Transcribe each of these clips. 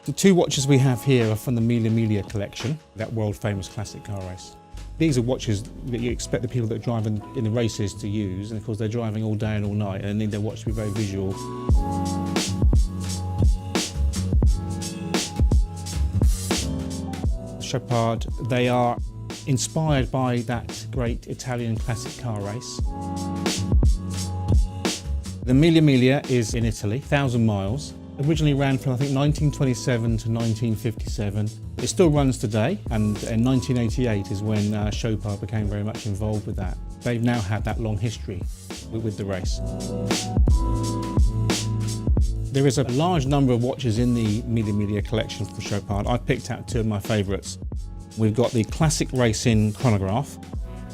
The two watches we have here are from the Mille Miglia collection, that world famous classic car race. These are watches that you expect the people that are driving in the races to use, and of course they're driving all day and all night and they need their watch to be very visual. Chopard, they are inspired by that great Italian classic car race. The Mille Miglia is in Italy, 1,000 miles. Originally ran from I think 1927 to 1957. It still runs today, and in 1988 is when Chopard became very much involved with that. They've now had that long history with the race. There is a large number of watches in the Mille Miglia collection from Chopard. I've picked out two of my favourites. We've got the classic racing chronograph.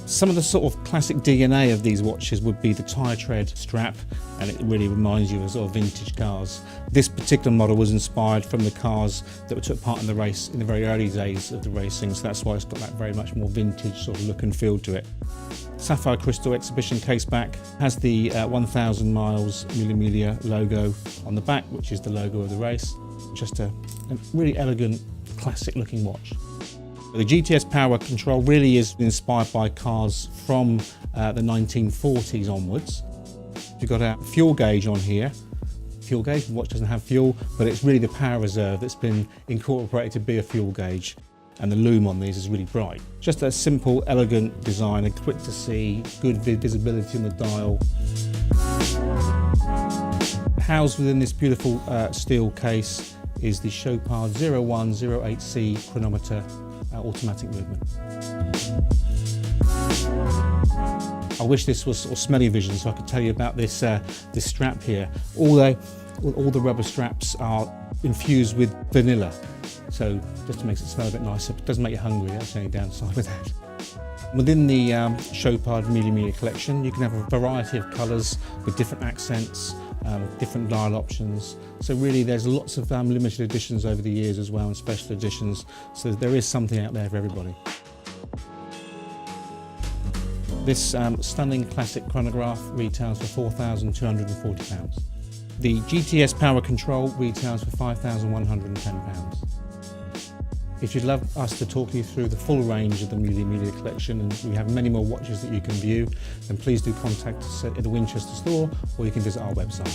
Some of the sort of classic DNA of these watches would be the tyre tread strap, and it really reminds you of sort of vintage cars. This particular model was inspired from the cars that took part in the race in the very early days of the racing, so that's why it's got that very much more vintage sort of look and feel to it. Sapphire crystal exhibition caseback has the 1,000 miles Mille Miglia logo on the back, which is the logo of the race. Just a really elegant, classic looking watch. The GTS power control really is inspired by cars from the 1940s onwards. You've got a fuel gauge on here. Fuel gauge, the watch doesn't have fuel, but it's really the power reserve that's been incorporated to be a fuel gauge. And the lume on these is really bright. Just a simple, elegant design, and quick to see, good visibility on the dial. Housed within this beautiful steel case is the Chopard 0108C chronometer automatic movement. I wish this was sort of smelly vision so I could tell you about this this strap here. All the rubber straps are infused with vanilla, so just makes it smell a bit nicer. It doesn't make you hungry, that's the only downside with that. Within the Chopard Mille Miglia collection, you can have a variety of colours with different accents, different dial options. So really there's lots of limited editions over the years as well, and special editions, so there is something out there for everybody. This stunning classic chronograph retails for £4,240. The GTS power control retails for £5,110. If you'd love us to talk you through the full range of the Mille Miglia collection, and we have many more watches that you can view, then please do contact us at the Winchester store, or you can visit our website.